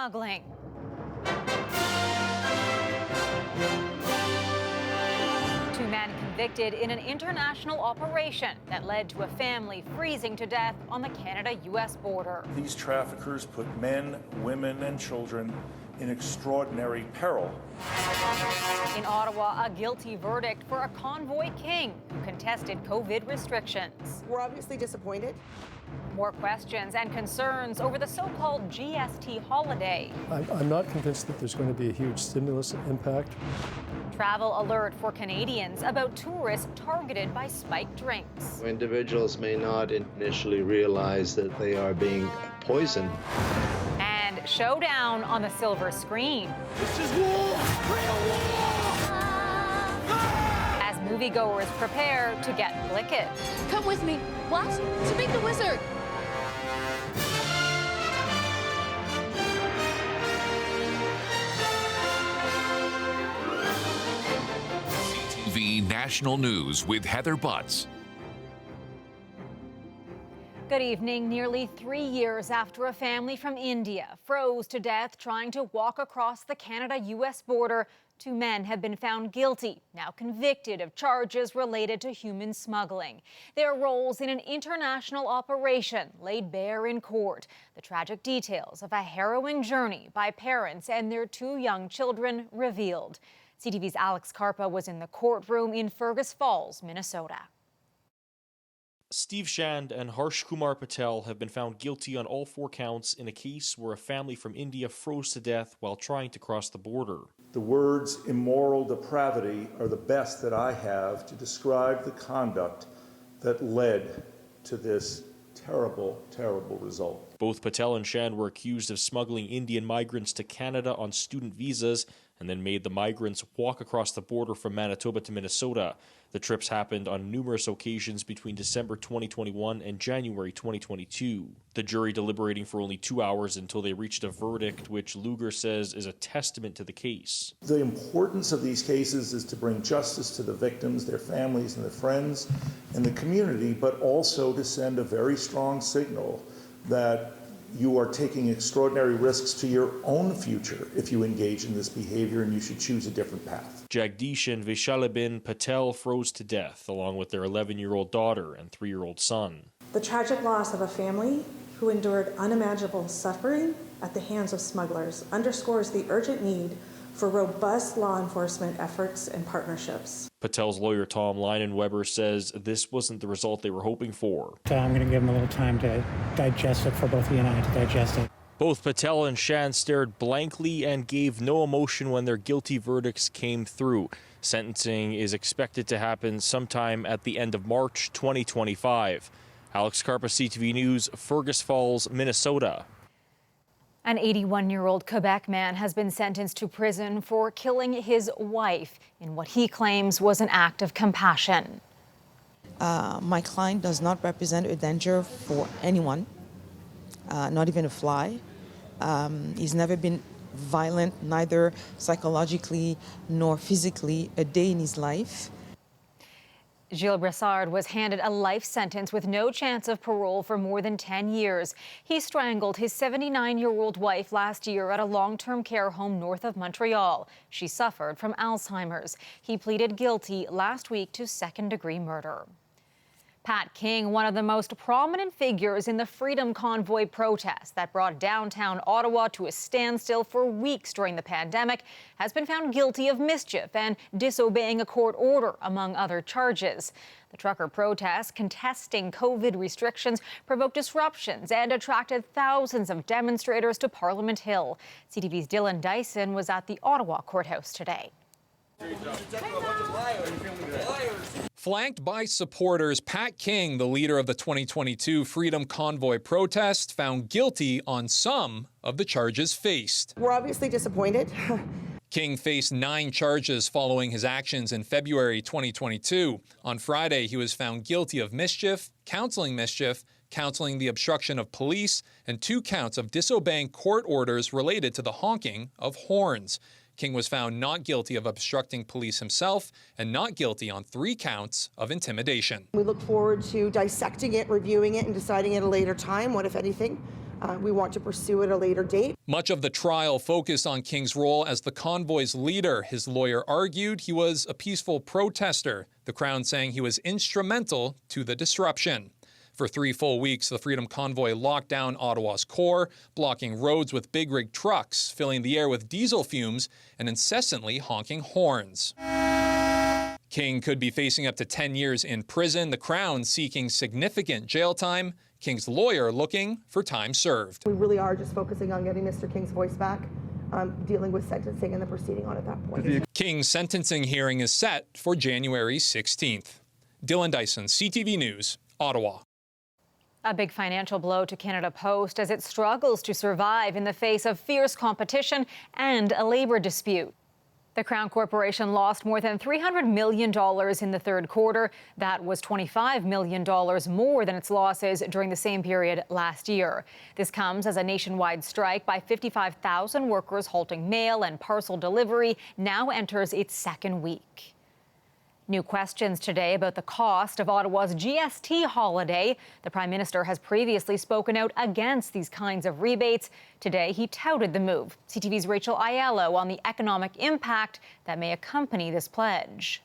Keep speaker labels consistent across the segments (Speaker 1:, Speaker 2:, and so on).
Speaker 1: smuggling. Two men convicted in an international operation that led to a family freezing to death on the Canada-U.S. border.
Speaker 2: These traffickers put men, women, and children in extraordinary peril.
Speaker 1: In Ottawa, a guilty verdict for a convoy king who contested COVID restrictions.
Speaker 3: We're obviously disappointed.
Speaker 1: More questions and concerns over the so-called GST holiday.
Speaker 4: I'm not convinced that there's going to be a huge stimulus impact.
Speaker 1: Travel alert for Canadians about tourists targeted by spiked drinks.
Speaker 5: Individuals may not initially realize that they are being poisoned.
Speaker 1: And showdown on the silver screen.
Speaker 6: This is war! Real war!
Speaker 1: As moviegoers prepare to get blicked.
Speaker 7: Come with me. What? To meet the wizard.
Speaker 8: CTV National News with Heather Butts.
Speaker 1: Good evening. Nearly 3 years after a family from India froze to death trying to walk across the Canada-U.S. border, 2 men have been found guilty, now convicted of charges related to human smuggling. Their roles in an international operation laid bare in court. The tragic details of a harrowing journey by parents and their 2 young children revealed. CTV's Alex Karpa was in the courtroom in Fergus Falls, Minnesota.
Speaker 9: Steve Shand and Harsh Kumar Patel have been found guilty on all 4 counts in a case where a family from India froze to death while trying to cross the border.
Speaker 2: The words immoral depravity are the best that I have to describe the conduct that led to this terrible, terrible result.
Speaker 9: Both Patel and Shand were accused of smuggling Indian migrants to Canada on student visas and then made the migrants walk across the border from Manitoba to Minnesota. The trips happened on numerous occasions between December 2021 and January 2022. The jury deliberating for only 2 hours until they reached a verdict, which Lugar says is a testament to the case.
Speaker 2: The importance of these cases is to bring justice to the victims, their families, and their friends, and the community, but also to send a very strong signal that you are taking extraordinary risks to your own future if you engage in this behavior, and you should choose a different path.
Speaker 9: Jagdish and Vishalabin Patel froze to death, along with their 11-year-old daughter and 3-year-old son.
Speaker 10: The tragic loss of a family who endured unimaginable suffering at the hands of smugglers underscores the urgent need for robust law enforcement efforts and partnerships.
Speaker 9: Patel's lawyer Tom Leinenweber says this wasn't the result they were hoping for.
Speaker 11: I'm going to give them a little time to digest it, for both he and I to digest it.
Speaker 9: Both Patel and Shand stared blankly and gave no emotion when their guilty verdicts came through. Sentencing is expected to happen sometime at the end of March 2025. Alex Karpa, CTV News, Fergus Falls, Minnesota.
Speaker 1: An 81-year-old Quebec man has been sentenced to prison for killing his wife in what he claims was an act of compassion.
Speaker 12: My client does not represent a danger for anyone, not even a fly. He's never been violent, neither psychologically nor physically, a day in his life.
Speaker 1: Gilles Brassard was handed a life sentence with no chance of parole for more than 10 years. He strangled his 79-year-old wife last year at a long-term care home north of Montreal. She suffered from Alzheimer's. He pleaded guilty last week to second-degree murder. Pat King, one of the most prominent figures in the Freedom Convoy protest that brought downtown Ottawa to a standstill for weeks during the pandemic, has been found guilty of mischief and disobeying a court order, among other charges. The trucker protest contesting COVID restrictions provoked disruptions and attracted thousands of demonstrators to Parliament Hill. CTV's Dylan Dyson was at the Ottawa courthouse today.
Speaker 13: Flanked by supporters, Pat King, the leader of the 2022 Freedom Convoy protest, found guilty on some of the charges faced.
Speaker 3: We're obviously disappointed.
Speaker 13: King faced 9 charges following his actions in February 2022. On Friday, he was found guilty of mischief, counseling the obstruction of police, and 2 counts of disobeying court orders related to the honking of horns. King was found not guilty of obstructing police himself and not guilty on 3 counts of intimidation.
Speaker 3: We look forward to dissecting it, reviewing it, and deciding at a later time what, if anything, We want to pursue at a later date.
Speaker 13: Much of the trial focused on King's role as the convoy's leader. His lawyer argued he was a peaceful protester, the Crown saying he was instrumental to the disruption. For 3 full weeks, the Freedom Convoy locked down Ottawa's core, blocking roads with big rig trucks, filling the air with diesel fumes, and incessantly honking horns. King could be facing up to 10 years in prison, the Crown seeking significant jail time, King's lawyer looking for time served.
Speaker 3: We really are just focusing on getting Mr. King's voice back, dealing with sentencing and the proceeding on at that point.
Speaker 13: King's sentencing hearing is set for January 16th. Dylan Dyson, CTV News, Ottawa.
Speaker 1: A big financial blow to Canada Post as it struggles to survive in the face of fierce competition and a labor dispute. The Crown Corporation lost more than $300 million in the third quarter. That was $25 million more than its losses during the same period last year. This comes as a nationwide strike by 55,000 workers halting mail and parcel delivery now enters its second week. New questions today about the cost of Ottawa's GST holiday. The Prime Minister has previously spoken out against these kinds of rebates. Today, he touted the move. CTV's Rachel Aiello on the economic impact that may accompany this pledge.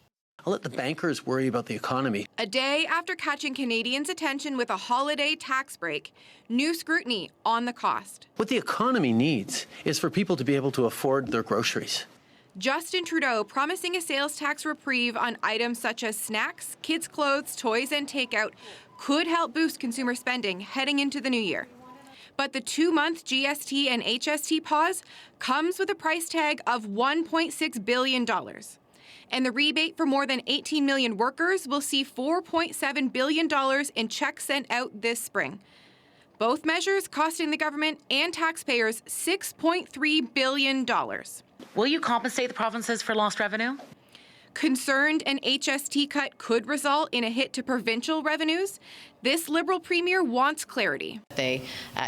Speaker 14: I'll let the bankers worry about the economy.
Speaker 15: A day after catching Canadians' attention with a holiday tax break, new scrutiny on the cost.
Speaker 14: What the economy needs is for people to be able to afford their groceries.
Speaker 15: Justin Trudeau promising a sales tax reprieve on items such as snacks, kids' clothes, toys, and takeout could help boost consumer spending heading into the new year. But the 2-month GST and HST pause comes with a price tag of $1.6 billion. And the rebate for more than 18 million workers will see $4.7 billion in checks sent out this spring. Both measures costing the government and taxpayers $6.3 billion.
Speaker 16: Will you compensate the provinces for lost revenue?
Speaker 15: Concerned an HST cut could result in a hit to provincial revenues, this Liberal Premier wants clarity.
Speaker 17: They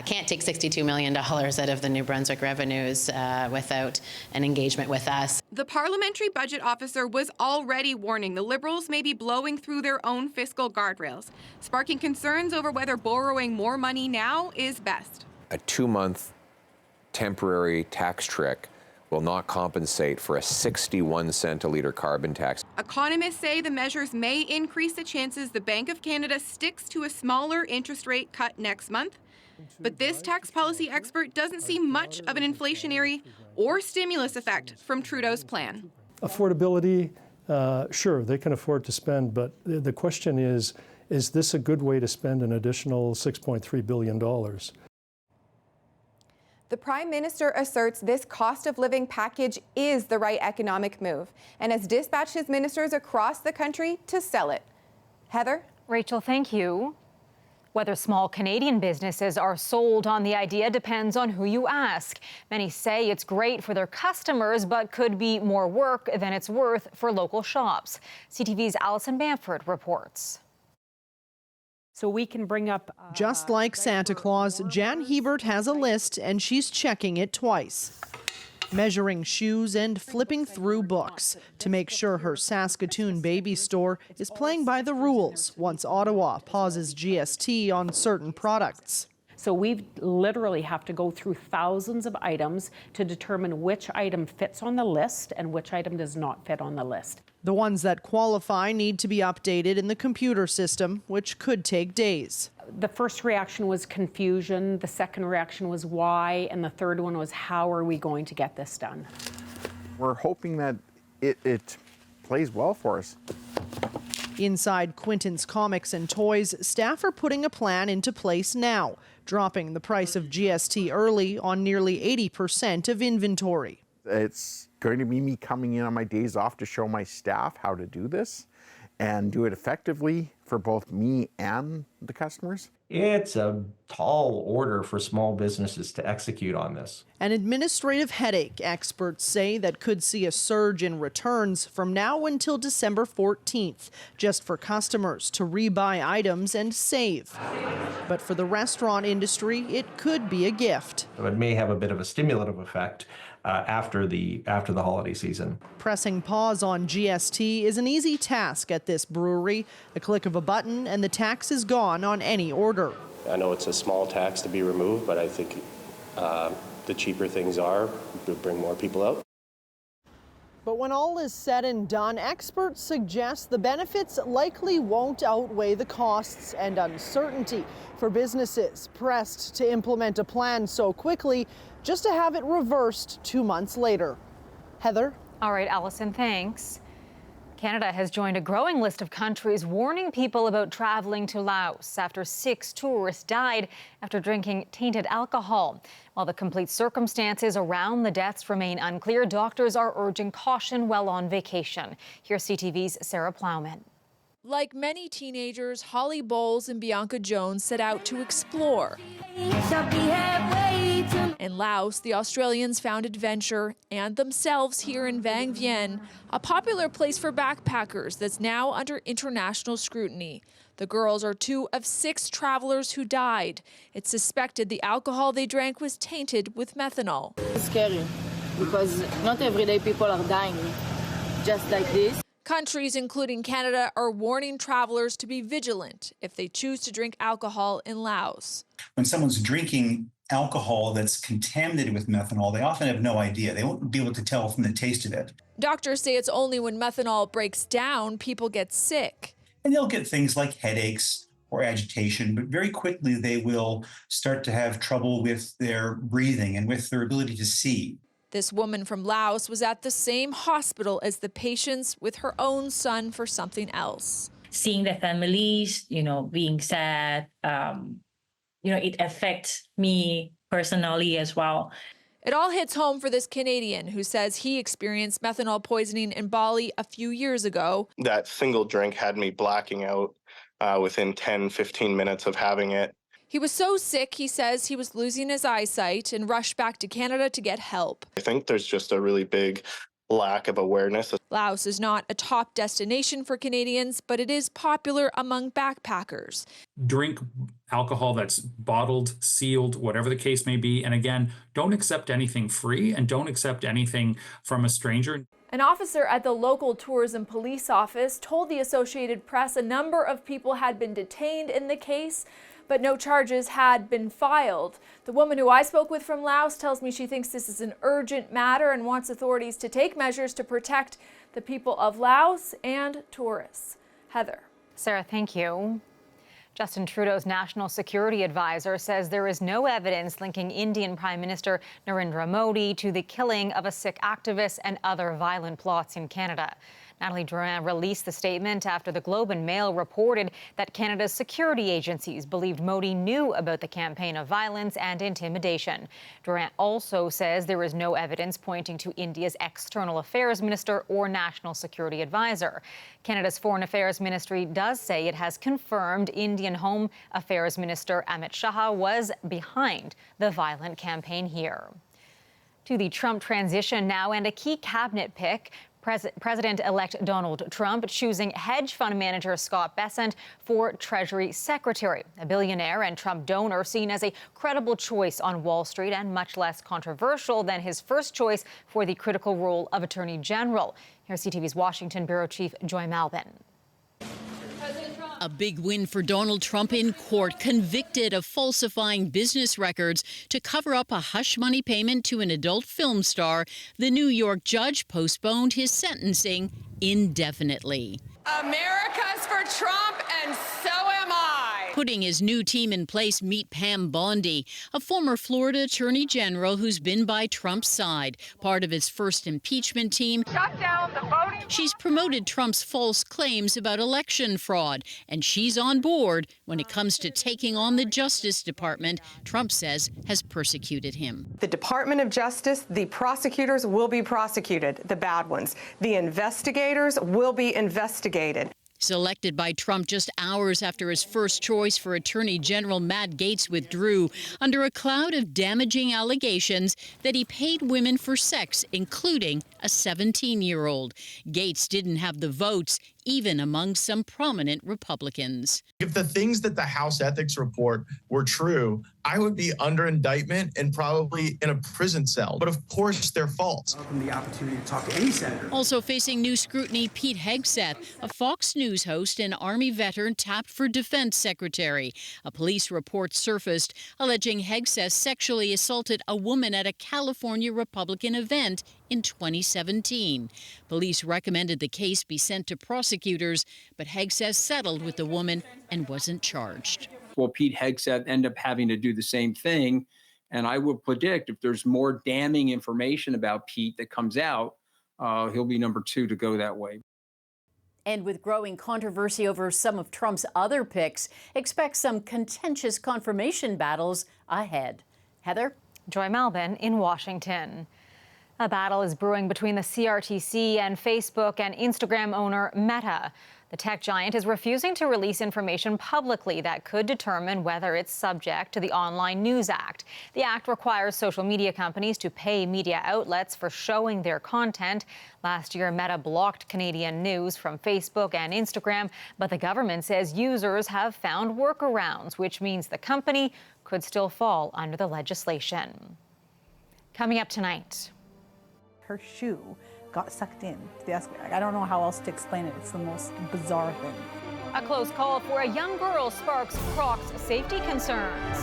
Speaker 17: can't take $62 million out of the New Brunswick revenues without an engagement with us.
Speaker 15: The Parliamentary Budget Officer was already warning the Liberals may be blowing through their own fiscal guardrails, sparking concerns over whether borrowing more money now is best.
Speaker 18: A 2-month temporary tax trick will not compensate for a 61-cent a litre carbon tax.
Speaker 15: Economists say the measures may increase the chances the Bank of Canada sticks to a smaller interest rate cut next month. But this tax policy expert doesn't see much of an inflationary or stimulus effect from Trudeau's plan.
Speaker 4: Affordability, sure, they can afford to spend, but the question is this a good way to spend an additional $6.3 billion?
Speaker 19: The Prime Minister asserts this cost of living package is the right economic move and has dispatched his ministers across the country to sell it. Heather?
Speaker 1: Rachel, thank you. Whether small Canadian businesses are sold on the idea depends on who you ask. Many say it's great for their customers, but could be more work than it's worth for local shops. CTV's Alison Bamford reports.
Speaker 20: So we can bring up...
Speaker 21: Just like Santa Claus, Jan Hebert has a list and she's checking it twice. Measuring shoes and flipping through books to make sure her Saskatoon baby store is playing by the rules once Ottawa pauses GST on certain products.
Speaker 20: So we literally have to go through thousands of items to determine which item fits on the list and which item does not fit on the list.
Speaker 21: The ones that qualify need to be updated in the computer system, which could take days.
Speaker 20: The first reaction was confusion, the second reaction was why, and the third one was how are we going to get this done?
Speaker 22: We're hoping that it plays well for us.
Speaker 21: Inside Quinton's Comics and Toys, staff are putting a plan into place now, dropping the price of GST early on nearly 80% of inventory.
Speaker 22: It's going to be me coming in on my days off to show my staff how to do this and do it effectively for both me and the customers.
Speaker 23: It's a tall order for small businesses to execute on this.
Speaker 21: An administrative headache, experts say, that could see a surge in returns from now until December 14th, just for customers to rebuy items and save. But for the restaurant industry, it could be a gift.
Speaker 23: So it may have a bit of a stimulative effect after the holiday season.
Speaker 21: Pressing pause on GST is an easy task at this brewery. A click of a button and the tax is gone on any order.
Speaker 5: I know it's a small tax to be removed, but I think the cheaper things are, will bring more people out.
Speaker 21: But when all is said and done, experts suggest the benefits likely won't outweigh the costs and uncertainty for businesses pressed to implement a plan so quickly just to have it reversed 2 months later. Heather?
Speaker 1: All right, Allison, thanks. Canada has joined a growing list of countries warning people about traveling to Laos after 6 tourists died after drinking tainted alcohol. While the complete circumstances around the deaths remain unclear, doctors are urging caution while on vacation. Here's CTV's Sarah Plowman.
Speaker 6: Like many teenagers, Holly Bowles and Bianca Jones set out to explore. In Laos, the Australians found adventure and themselves here in Vang Vieng, a popular place for backpackers that's now under international scrutiny. The girls are 2 of 6 travelers who died. It's suspected the alcohol they drank was tainted with methanol.
Speaker 7: It's scary because not everyday people are dying just like this.
Speaker 6: Countries, including Canada, are warning travelers to be vigilant if they choose to drink alcohol in Laos.
Speaker 24: When someone's drinking alcohol that's contaminated with methanol, they often have no idea. They won't be able to tell from the taste of it.
Speaker 6: Doctors say it's only when methanol breaks down people get sick.
Speaker 24: And they'll get things like headaches or agitation, but very quickly they will start to have trouble with their breathing and with their ability to see.
Speaker 6: This woman from Laos was at the same hospital as the patients with her own son for something else.
Speaker 25: Seeing the families, being sad, it affects me personally as well.
Speaker 6: It all hits home for this Canadian who says he experienced methanol poisoning in Bali a few years ago.
Speaker 5: That single drink had me blacking out within 10-15 minutes of having it.
Speaker 6: He was so sick, he says he was losing his eyesight and rushed back to Canada to get help.
Speaker 5: I think there's just a really big lack of awareness.
Speaker 6: Laos is not a top destination for Canadians, but it is popular among backpackers.
Speaker 26: Drink alcohol that's bottled, sealed, whatever the case may be. And again, don't accept anything free and don't accept anything from a stranger.
Speaker 6: An officer at the local tourism police office told the Associated Press a number of people had been detained in the case, but no charges had been filed. The woman who I spoke with from Laos tells me she thinks this is an urgent matter and wants authorities to take measures to protect the people of Laos and tourists. Heather.
Speaker 1: Sarah, thank you. Justin Trudeau's national security advisor says there is no evidence linking Indian Prime Minister Narendra Modi to the killing of a Sikh activist and other violent plots in Canada. Natalie Durand released the statement after the Globe and Mail reported that Canada's security agencies believed Modi knew about the campaign of violence and intimidation. Durand also says there is no evidence pointing to India's external affairs minister or national security advisor. Canada's Foreign Affairs Ministry does say it has confirmed Indian Home Affairs Minister Amit Shah was behind the violent campaign here. To the Trump transition now and a key cabinet pick. President-elect Donald Trump choosing hedge fund manager Scott Bessent for Treasury Secretary, a billionaire and Trump donor seen as a credible choice on Wall Street and much less controversial than his first choice for the critical role of Attorney General. Here's CTV's Washington Bureau Chief Joy Malbin.
Speaker 27: A big win for Donald Trump in court, convicted of falsifying business records to cover up a hush money payment to an adult film star. The New York judge postponed his sentencing indefinitely.
Speaker 28: America's for Trump, and so am I.
Speaker 27: Putting his new team in place, meet Pam Bondi, a former Florida attorney general who's been by Trump's side, part of his first impeachment team.
Speaker 28: Shut down the voting.
Speaker 27: She's promoted Trump's false claims about election fraud, and she's on board when it comes to taking on the Justice Department Trump says has persecuted him.
Speaker 29: The Department of Justice, the prosecutors will be prosecuted, the bad ones. The investigators will be investigated.
Speaker 27: Selected by Trump just hours after his first choice for Attorney General Matt Gaetz withdrew under a cloud of damaging allegations that he paid women for sex, including a 17-year-old. Gaetz didn't have the votes, even among some prominent Republicans.
Speaker 2: If the things that the House Ethics Report were true, I would be under indictment and probably in a prison cell. But of course, they're false.
Speaker 3: Welcome the opportunity to talk to any senator.
Speaker 27: Also facing new scrutiny, Pete Hegseth, a Fox News host and Army veteran tapped for defense secretary. A police report surfaced alleging Hegseth sexually assaulted a woman at a California Republican event in 2017. Police recommended the case be sent to prosecutors, but Hegseth settled with the woman and wasn't charged.
Speaker 8: Will Pete Hegseth end up having to do the same thing? And I will predict if there's more damning information about Pete that comes out, he'll be number 2 to go that way.
Speaker 9: And with growing controversy over some of Trump's other picks, expect some contentious confirmation battles ahead. Heather?
Speaker 1: Joy Malbin in Washington. A battle is brewing between the CRTC and Facebook and Instagram owner Meta. The tech giant is refusing to release information publicly that could determine whether it's subject to the Online News Act. The act requires social media companies to pay media outlets for showing their content. Last year, Meta blocked Canadian news from Facebook and Instagram, but the government says users have found workarounds, which means the company could still fall under the legislation. Coming up tonight.
Speaker 10: Her shoe got sucked in to the escalator. I don't know how else to explain it. It's the most bizarre thing.
Speaker 1: A close call for a young girl sparks Croc's safety concerns.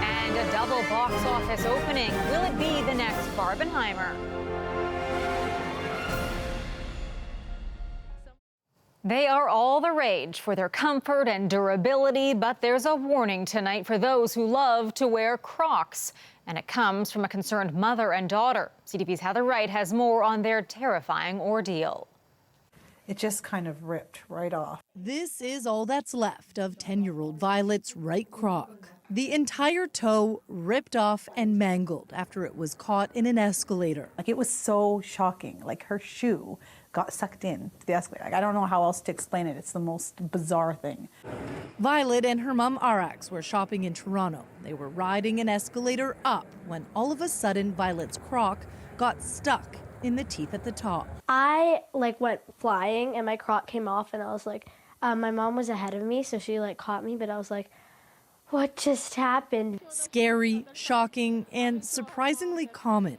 Speaker 1: And a double box office opening. Will it be the next Barbenheimer? They are all the rage for their comfort and durability, but there's a warning tonight for those who love to wear Crocs. And it comes from a concerned mother and daughter. CTV's Heather Wright has more on their terrifying ordeal.
Speaker 10: It just kind of ripped right off.
Speaker 21: This is all that's left of 10-year-old Violet's right Croc. The entire toe ripped off and mangled after it was caught in an escalator.
Speaker 10: Like, it was so shocking. Like, her shoe got sucked in to the escalator. Like, I don't know how else to explain it. It's the most bizarre thing.
Speaker 21: Violet and her mom Arax were shopping in Toronto. They were riding an escalator up when all of a sudden Violet's Croc got stuck in the teeth at the top.
Speaker 11: I went flying and my Croc came off and I was like, my mom was ahead of me, so she caught me, but I was like, what just happened?
Speaker 21: Scary, shocking, and surprisingly common.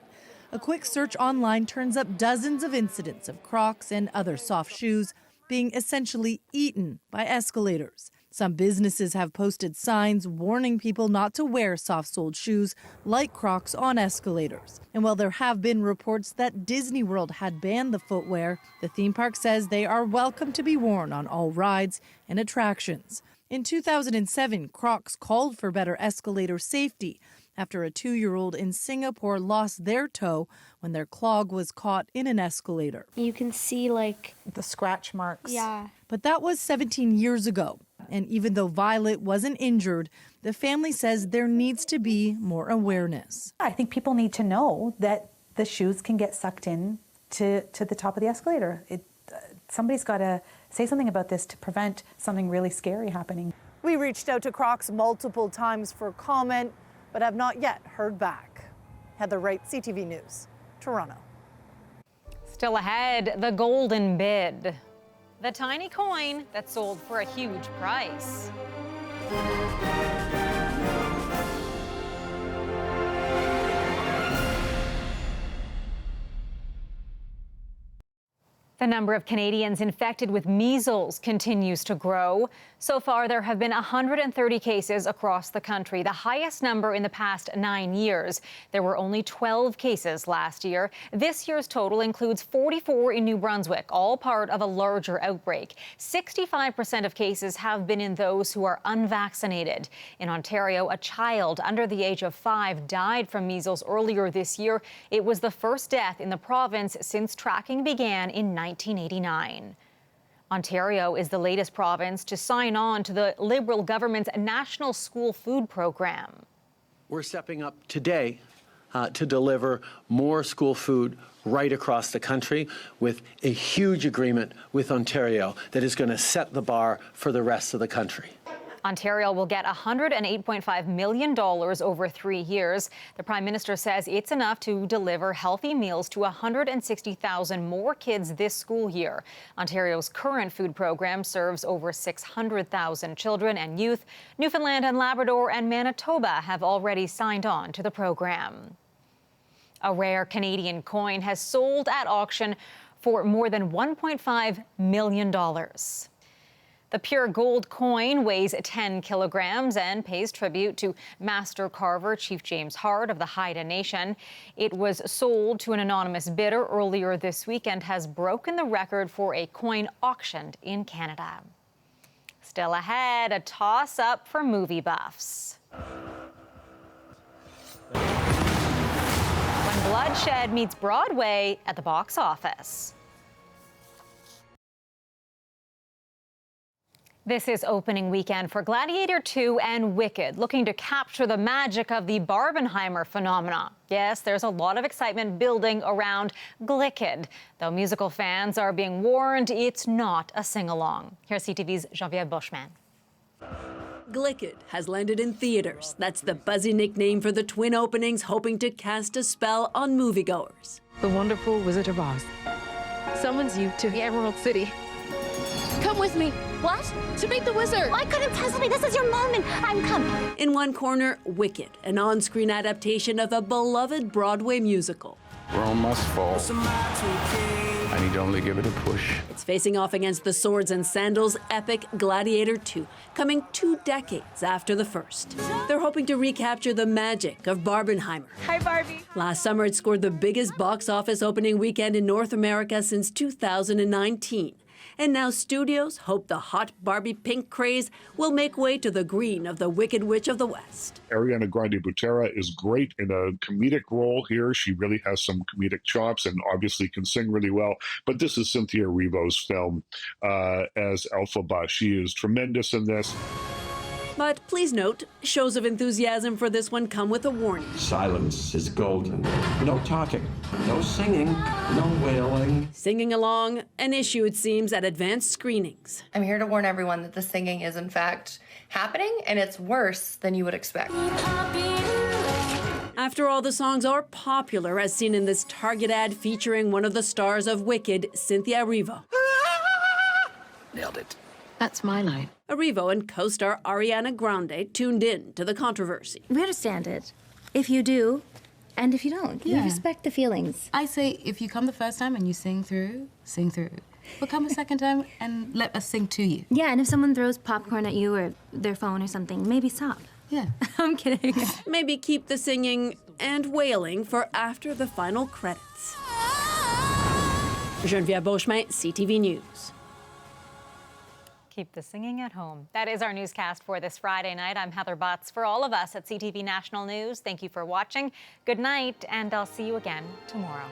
Speaker 21: A quick search online turns up dozens of incidents of Crocs and other soft shoes being essentially eaten by escalators. Some businesses have posted signs warning people not to wear soft-soled shoes like Crocs on escalators. And while there have been reports that Disney World had banned the footwear, the theme park says they are welcome to be worn on all rides and attractions. In 2007, Crocs called for better escalator safety after a 2-year-old in Singapore lost their toe when their clog was caught in an escalator.
Speaker 11: You can see
Speaker 10: the scratch marks.
Speaker 11: Yeah.
Speaker 21: But that was 17 years ago. And even though Violet wasn't injured, the family says there needs to be more awareness.
Speaker 10: I think people need to know that the shoes can get sucked in to the top of the escalator. Somebody's got to say something about this to prevent something really scary happening.
Speaker 21: We reached out to Crocs multiple times for comment, but have not yet heard back. Heather Wright, CTV News, Toronto.
Speaker 1: Still ahead, the golden bid. The tiny coin that sold for a huge price. The number of Canadians infected with measles continues to grow. So far, there have been 130 cases across the country, the highest number in the past 9 years. There were only 12 cases last year. This year's total includes 44 in New Brunswick, all part of a larger outbreak. 65% of cases have been in those who are unvaccinated. In Ontario, a child under the age of 5 died from measles earlier this year. It was the first death in the province since tracking began in 1989. Ontario is the latest province to sign on to the Liberal government's National School Food Program.
Speaker 12: We're stepping up today to deliver more school food right across the country with a huge agreement with Ontario that is going to set the bar for the rest of the country.
Speaker 1: Ontario will get $108.5 million over 3 years. The Prime Minister says it's enough to deliver healthy meals to 160,000 more kids this school year. Ontario's current food program serves over 600,000 children and youth. Newfoundland and Labrador and Manitoba have already signed on to the program. A rare Canadian coin has sold at auction for more than $1.5 million. The pure gold coin weighs 10 kilograms and pays tribute to master carver Chief James Hart of the Haida Nation. It was sold to an anonymous bidder earlier this week and has broken the record for a coin auctioned in Canada. Still ahead, a toss-up for movie buffs. When bloodshed meets Broadway at the box office. This is opening weekend for Gladiator 2 and Wicked, looking to capture the magic of the Barbenheimer phenomena. Yes, there's a lot of excitement building around Glicked, though musical fans are being warned it's not a sing-along. Here's CTV's Geneviève Bushman.
Speaker 4: Glicked has landed in theaters. That's the buzzy nickname for the twin openings, hoping to cast a spell on moviegoers.
Speaker 13: The wonderful Wizard of Oz summons you to the Emerald City. Come with me.
Speaker 14: What?
Speaker 13: To meet the wizard.
Speaker 14: I couldn't possibly. This is your moment. I'm coming.
Speaker 4: In one corner, Wicked, an on-screen adaptation of a beloved Broadway musical.
Speaker 15: Rome must fall. I need only give it a push.
Speaker 4: It's facing off against the Swords and Sandals epic Gladiator 2, coming 2 decades after the first. They're hoping to recapture the magic of Barbenheimer.
Speaker 14: Hi, Barbie.
Speaker 4: Last summer, it scored the biggest box office opening weekend in North America since 2019. And now studios hope the hot Barbie pink craze will make way to the green of the Wicked Witch of the West.
Speaker 16: Ariana Grande Butera is great in a comedic role here. She really has some comedic chops and obviously can sing really well. But this is Cynthia Erivo's film as Elphaba. She is tremendous in this.
Speaker 4: But please note, shows of enthusiasm for this one come with a warning.
Speaker 23: Silence is golden. No talking, no singing, no wailing.
Speaker 4: Singing along, an issue it seems at advanced screenings.
Speaker 17: I'm here to warn everyone that the singing is in fact happening, and it's worse than you would expect.
Speaker 4: After all, the songs are popular, as seen in this Target ad featuring one of the stars of Wicked, Cynthia Erivo.
Speaker 23: Nailed it.
Speaker 13: That's my line.
Speaker 4: Erivo and co-star Ariana Grande tuned in to the controversy.
Speaker 14: We understand it. If you do, and if you don't, we respect the feelings.
Speaker 13: I say if you come the first time and you sing through, sing through. But come a second time and let us sing to you.
Speaker 14: Yeah, and if someone throws popcorn at you or their phone or something, maybe stop.
Speaker 13: Yeah.
Speaker 14: I'm kidding.
Speaker 4: Maybe keep the singing and wailing for after the final credits. Geneviève Beauchemin, CTV News.
Speaker 1: Keep the singing at home. That is our newscast for this Friday night. I'm Heather Butts. For all of us at CTV National News, thank you for watching. Good night, and I'll see you again tomorrow.